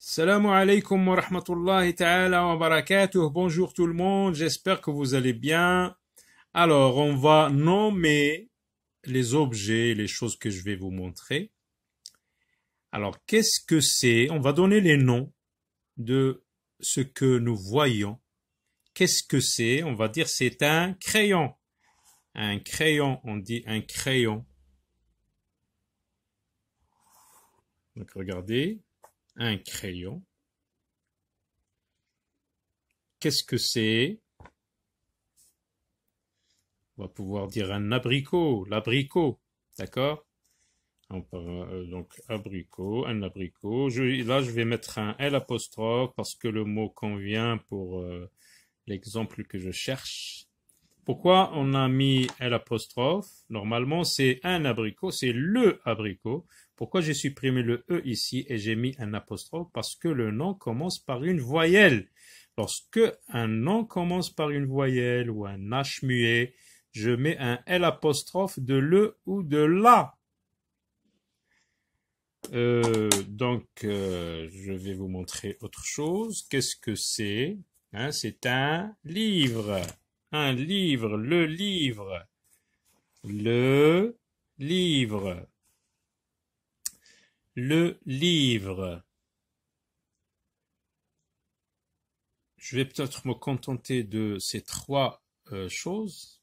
Salam alaikum wa rahmatullahi ta'ala wa barakatuh. Bonjour tout le monde, j'espère que vous allez bien. Alors, on va nommer les objets, les choses que je vais vous montrer. Alors, qu'est-ce que c'est? On va donner les noms de ce que nous voyons. Qu'est-ce que c'est? On va dire c'est un crayon. Un crayon, on dit un crayon. Donc, regardez. Un crayon. Qu'est-ce que c'est? On va pouvoir dire un abricot, l'abricot, d'accord? Donc abricot, un abricot. Là, je vais mettre un L apostrophe parce que le mot convient pour l'exemple que je cherche. Pourquoi on a mis L apostrophe? Normalement, c'est un abricot, c'est le abricot. Pourquoi j'ai supprimé le E ici et j'ai mis un apostrophe? Parce que le nom commence par une voyelle. Lorsque un nom commence par une voyelle ou un H muet, je mets un L apostrophe de le ou de la. Je vais vous montrer autre chose. Qu'est-ce que c'est? C'est un livre. Un livre, le livre. Le livre. Le livre. Je vais peut-être me contenter de ces trois choses.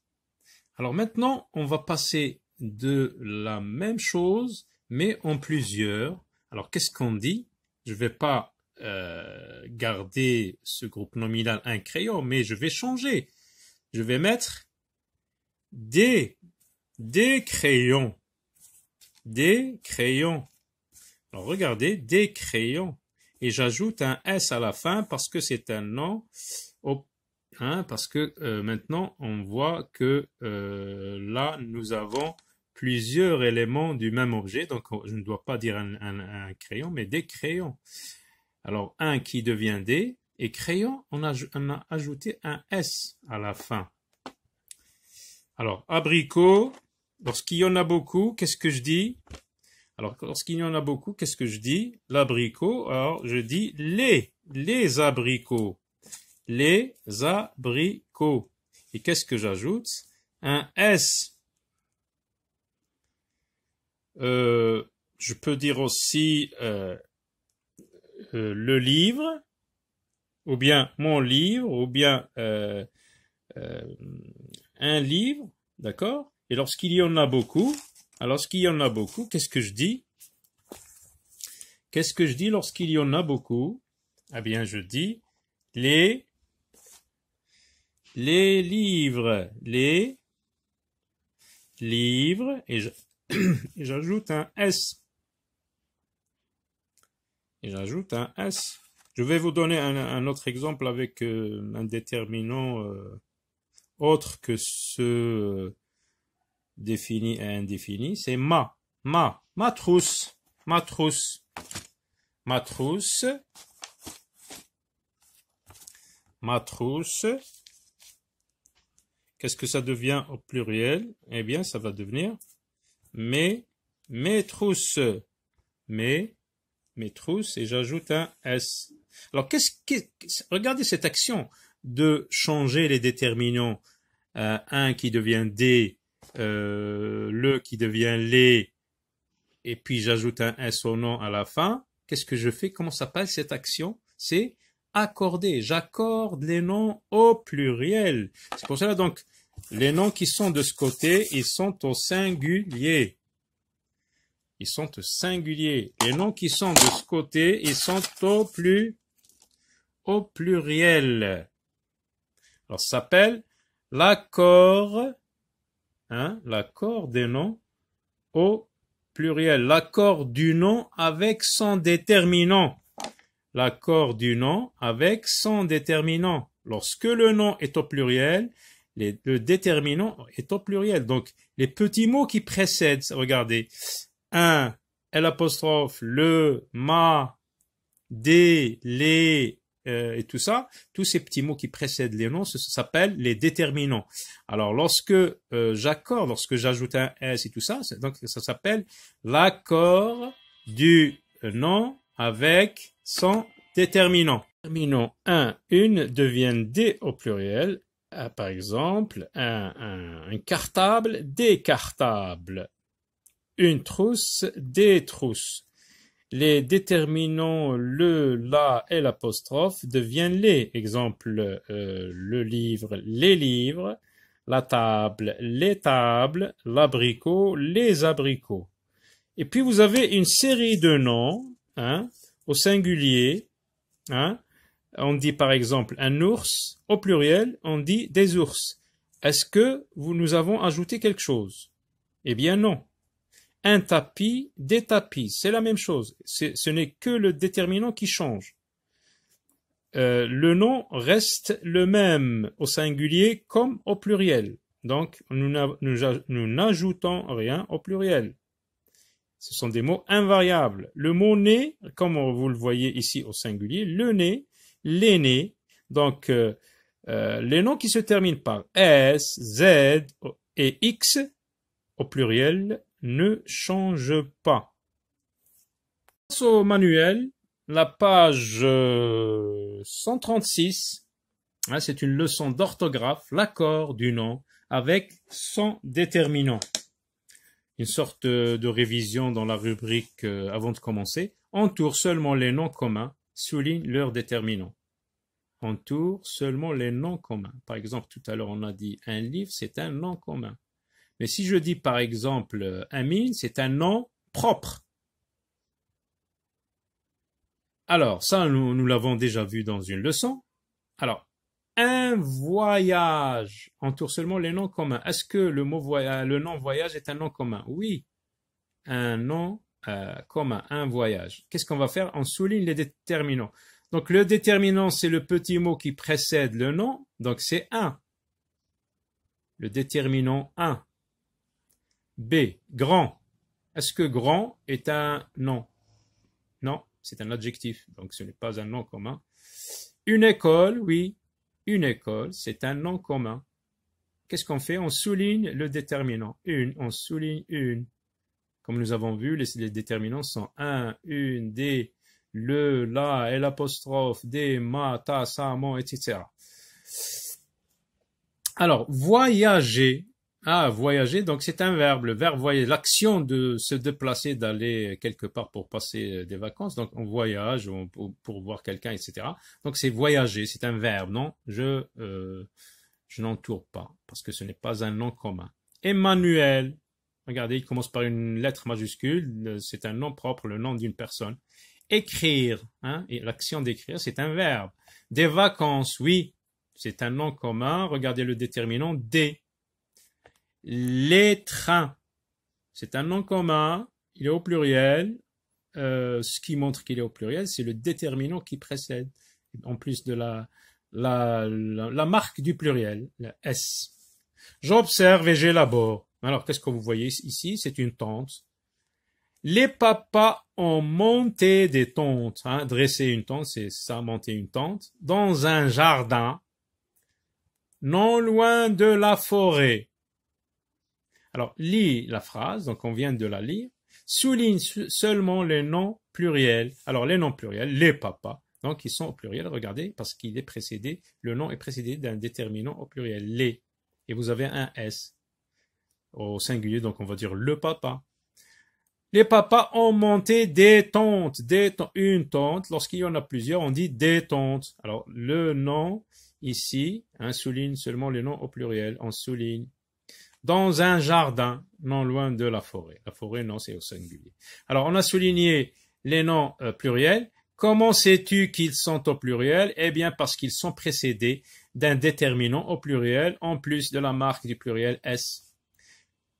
Alors maintenant, on va passer de la même chose, mais en plusieurs. Alors qu'est-ce qu'on dit? Je ne vais pas garder ce groupe nominal un crayon, mais je vais changer. Je vais mettre des crayons. Des crayons. Alors regardez, des crayons. Et j'ajoute un S à la fin parce que c'est un nom. Parce que maintenant on voit que là nous avons plusieurs éléments du même objet. Donc je ne dois pas dire un crayon, mais des crayons. Alors un qui devient des. Et crayon, on a ajouté un S à la fin. Alors, abricot, lorsqu'il y en a beaucoup, qu'est-ce que je dis? Alors, lorsqu'il y en a beaucoup, qu'est-ce que je dis? L'abricot, alors je dis les abricots. Les abricots. Et qu'est-ce que j'ajoute? Un S. Je peux dire aussi le livre, ou bien mon livre, ou bien un livre, d'accord? Et lorsqu'il y en a beaucoup, qu'est-ce que je dis? Qu'est-ce que je dis lorsqu'il y en a beaucoup? Eh bien, je dis les livres, les livres, et j'ajoute un S. Et j'ajoute un S. Je vais vous donner un autre exemple avec un déterminant autre que ce défini et indéfini. C'est ma trousse, ma trousse, ma trousse, ma trousse. Qu'est-ce que ça devient au pluriel? Eh bien, ça va devenir mes trousses, mes trousses, et j'ajoute un S. Alors, regardez cette action de changer les déterminants, un qui devient des, le qui devient les, et puis j'ajoute un S au nom à la fin. Qu'est-ce que je fais? Comment s'appelle cette action? C'est accorder. J'accorde les noms au pluriel. C'est pour cela donc, les noms qui sont de ce côté, ils sont au singulier. Ils sont au singulier. Les noms qui sont de ce côté, ils sont au pluriel. Alors, ça s'appelle l'accord, l'accord des noms au pluriel. L'accord du nom avec son déterminant. L'accord du nom avec son déterminant. Lorsque le nom est au pluriel, le déterminant est au pluriel. Donc, les petits mots qui précèdent, regardez, un, L apostrophe, le, ma, des, les, et tout ça, tous ces petits mots qui précèdent les noms, ça s'appelle les déterminants. Alors, lorsque j'accorde, lorsque j'ajoute un S et tout ça, donc ça s'appelle l'accord du nom avec son déterminant. Déterminant un, une deviennent des au pluriel. Par exemple, un cartable, des cartables. Une trousse, des trousses. Les déterminants le, la et l'apostrophe deviennent les. Exemple, le livre, les livres, la table, les tables, l'abricot, les abricots. Et puis vous avez une série de noms, hein, au singulier. Hein. On dit par exemple un ours, au pluriel, on dit des ours. Est-ce que nous avons ajouté quelque chose? Eh bien non. Un tapis, des tapis, c'est la même chose. Ce n'est que le déterminant qui change. Le nom reste le même au singulier comme au pluriel. Donc, nous n'ajoutons rien au pluriel. Ce sont des mots invariables. Le mot né, comme vous le voyez ici au singulier, le né, l'aîné. Donc, les noms qui se terminent par S, Z et X au pluriel ne changent pas. Face au manuel, la page 136, hein, c'est une leçon d'orthographe, l'accord du nom avec son déterminant. Une sorte de révision dans la rubrique avant de commencer. Entoure seulement les noms communs, souligne leur déterminant. Entoure seulement les noms communs. Par exemple, tout à l'heure on a dit un livre, c'est un nom commun. Mais si je dis par exemple Amine, c'est un nom propre. Alors, ça, nous l'avons déjà vu dans une leçon. Alors, un voyage entoure seulement les noms communs. Est-ce que le nom voyage est un nom commun? Oui, un nom commun, un voyage. Qu'est-ce qu'on va faire? On souligne les déterminants. Donc, le déterminant, c'est le petit mot qui précède le nom. Donc, c'est un. Le déterminant un. B, grand. Est-ce que grand est un nom? Non, c'est un adjectif, donc ce n'est pas un nom commun. Une école, oui, une école, c'est un nom commun. Qu'est-ce qu'on fait? On souligne le déterminant. Une, on souligne une. Comme nous avons vu, les déterminants sont un, une, des, le, la, et l'apostrophe, des, ma, ta, sa, mon, etc. Alors, voyager. Ah, voyager, donc c'est un verbe. Le verbe voyager, l'action de se déplacer, d'aller quelque part pour passer des vacances. Donc on voyage pour voir quelqu'un, etc. Donc c'est voyager, c'est un verbe, non? Je n'entoure pas parce que ce n'est pas un nom commun. Emmanuel, regardez, il commence par une lettre majuscule. C'est un nom propre, le nom d'une personne. Écrire, hein, et l'action d'écrire, c'est un verbe. Des vacances, oui, c'est un nom commun. Regardez le déterminant des. Les trains, c'est un nom commun, il est au pluriel. Ce qui montre qu'il est au pluriel, c'est le déterminant qui précède, en plus de la marque du pluriel, la S. J'observe et j'élabore. Alors, qu'est-ce que vous voyez ici? C'est une tente. Les papas ont monté des tentes. Hein. Dresser une tente, c'est ça, monter une tente. Dans un jardin, non loin de la forêt. Alors, lis la phrase, donc on vient de la lire. Souligne seulement les noms pluriels. Alors, les noms pluriels, les papas, donc ils sont au pluriel, regardez, parce qu'il est précédé, le nom est précédé d'un déterminant au pluriel, les. Et vous avez un S au singulier, donc on va dire le papa. Les papas ont monté des tentes, une tente. Lorsqu'il y en a plusieurs, on dit des tentes. Alors, le nom, ici, hein, souligne seulement les noms au pluriel, on souligne. Dans un jardin, non loin de la forêt. La forêt, non, c'est au singulier. Alors, on a souligné les noms pluriels. Comment sais-tu qu'ils sont au pluriel? Eh bien, parce qu'ils sont précédés d'un déterminant au pluriel, en plus de la marque du pluriel S.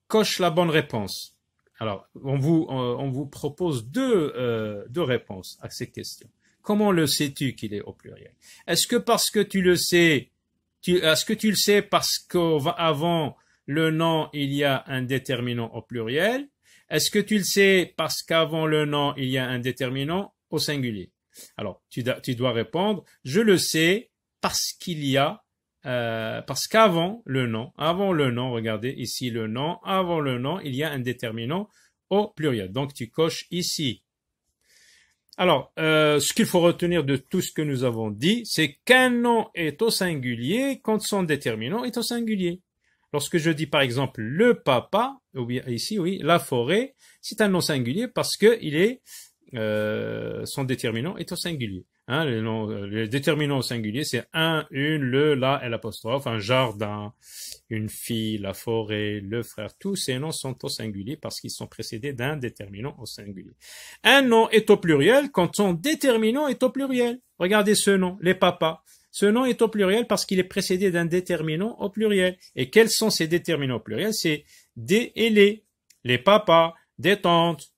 Coche la bonne réponse. Alors, on vous propose deux réponses à ces questions. Comment le sais-tu qu'il est au pluriel? Est-ce que parce que tu le sais, est-ce que tu le sais parce qu'avant le nom, il y a un déterminant au pluriel? Est-ce que tu le sais parce qu'avant le nom, il y a un déterminant au singulier? Alors, tu dois répondre, je le sais parce qu'il y a, parce qu'avant le nom, regardez ici le nom, avant le nom, il y a un déterminant au pluriel. Donc, tu coches ici. Alors, ce qu'il faut retenir de tout ce que nous avons dit, c'est qu'un nom est au singulier quand son déterminant est au singulier. Lorsque je dis par exemple le papa, ou bien ici, oui, la forêt, c'est un nom singulier parce que il est son déterminant est au singulier. Hein, les déterminants au singulier, c'est un, une, le, la et l'apostrophe, un jardin, une fille, la forêt, le frère. Tous ces noms sont au singulier parce qu'ils sont précédés d'un déterminant au singulier. Un nom est au pluriel quand son déterminant est au pluriel. Regardez ce nom, les papas. Ce nom est au pluriel parce qu'il est précédé d'un déterminant au pluriel. Et quels sont ces déterminants au pluriel? C'est des et les papas, des tantes.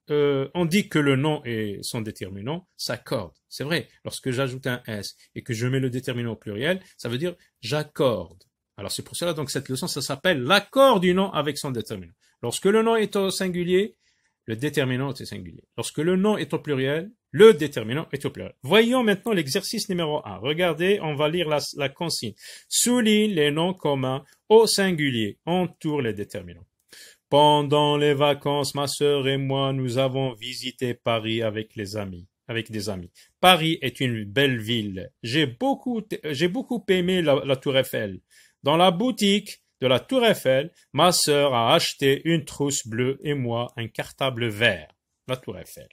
On dit que le nom et son déterminant s'accordent. C'est vrai, lorsque j'ajoute un S et que je mets le déterminant au pluriel, ça veut dire j'accorde. Alors c'est pour cela donc cette leçon, ça s'appelle l'accord du nom avec son déterminant. Lorsque le nom est au singulier, le déterminant est au singulier. Lorsque le nom est au pluriel, le déterminant est au pluriel. Voyons maintenant l'exercice numéro 1. Regardez, on va lire la consigne. Souligne les noms communs au singulier. Entoure les déterminants. Pendant les vacances, ma sœur et moi, nous avons visité Paris avec des amis. Paris est une belle ville. J'ai beaucoup aimé la Tour Eiffel. Dans la boutique de la Tour Eiffel, ma sœur a acheté une trousse bleue et moi un cartable vert. La Tour Eiffel.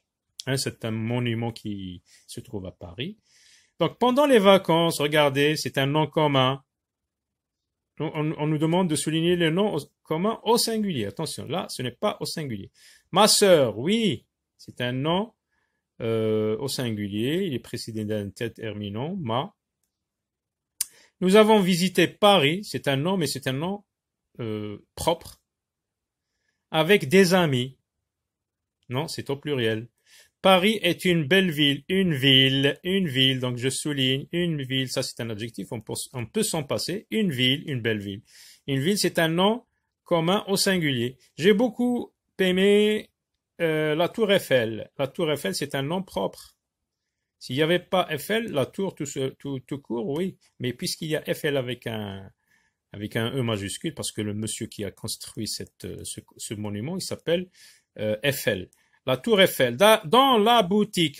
Hein, c'est un monument qui se trouve à Paris. Donc pendant les vacances, regardez, c'est un nom commun. On nous demande de souligner le nom commun au singulier. Attention, là, ce n'est pas au singulier. Ma sœur, oui, c'est un nom au singulier. Il est précédé d'un déterminant, ma. Nous avons visité Paris. C'est un nom, mais c'est un nom propre. Avec des amis. Non, c'est au pluriel. Paris est une belle ville, une ville, donc je souligne, une ville, ça c'est un adjectif, on peut s'en passer, une ville, une belle ville. Une ville, c'est un nom commun au singulier. J'ai beaucoup aimé la Tour Eiffel. La Tour Eiffel, c'est un nom propre. S'il n'y avait pas Eiffel, la tour tout court, oui, mais puisqu'il y a Eiffel avec un E majuscule, parce que le monsieur qui a construit ce monument, il s'appelle Eiffel. La Tour Eiffel. Dans la boutique,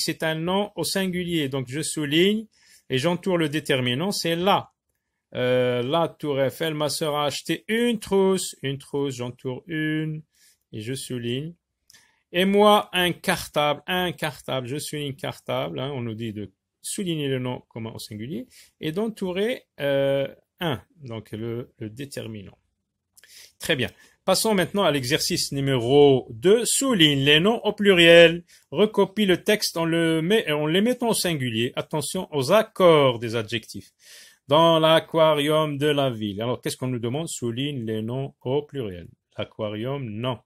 c'est un nom au singulier, donc je souligne et j'entoure le déterminant, c'est là. La Tour Eiffel, ma sœur a acheté une trousse, j'entoure une et je souligne. Et moi, un cartable, je souligne cartable, hein, on nous dit de souligner le nom commun au singulier et d'entourer un, donc le déterminant. Très bien. Passons maintenant à l'exercice numéro 2. Souligne les noms au pluriel. Recopie le texte en les mettant au singulier. Attention aux accords des adjectifs. Dans l'aquarium de la ville. Alors, qu'est-ce qu'on nous demande? Souligne les noms au pluriel. L'aquarium, non.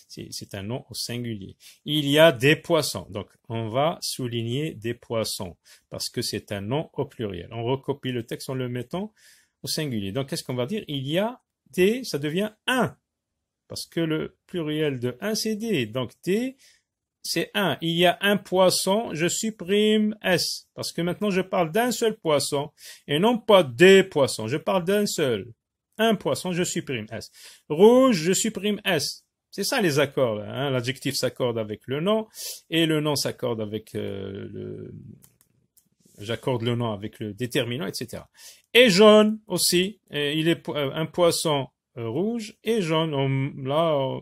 C'est un nom au singulier. Il y a des poissons. Donc, on va souligner des poissons parce que c'est un nom au pluriel. On recopie le texte en le mettant au singulier. Donc, qu'est-ce qu'on va dire? Il y a des, ça devient un. Parce que le pluriel de un, c'est des. Donc, des, c'est un. Il y a un poisson, je supprime S. Parce que maintenant, je parle d'un seul poisson et non pas des poissons. Je parle d'un seul. Un poisson, je supprime S. Rouge, je supprime S. C'est ça les accords. Hein. L'adjectif s'accorde avec le nom et le nom s'accorde avec j'accorde le nom avec le déterminant, etc. Et jaune aussi. Et il est un poisson rouge et jaune. Là,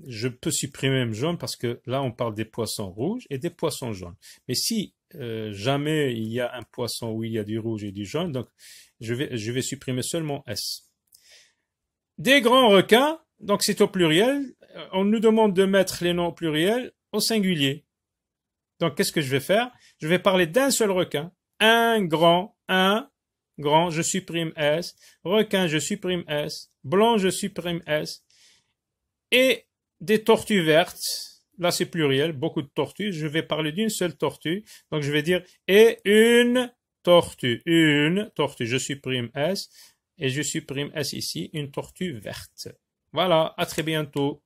je peux supprimer même jaune parce que là, on parle des poissons rouges et des poissons jaunes. Mais si jamais il y a un poisson où il y a du rouge et du jaune, donc je vais supprimer seulement S. Des grands requins, donc c'est au pluriel. On nous demande de mettre les noms au pluriel au singulier. Donc qu'est-ce que je vais faire? Je vais parler d'un seul requin. Un grand, je supprime S. Requin, je supprime S. Blanc, je supprime S. Et des tortues vertes. Là, c'est pluriel, beaucoup de tortues. Je vais parler d'une seule tortue. Donc, je vais dire et une tortue. Une tortue, je supprime S. Et je supprime S ici, une tortue verte. Voilà, à très bientôt.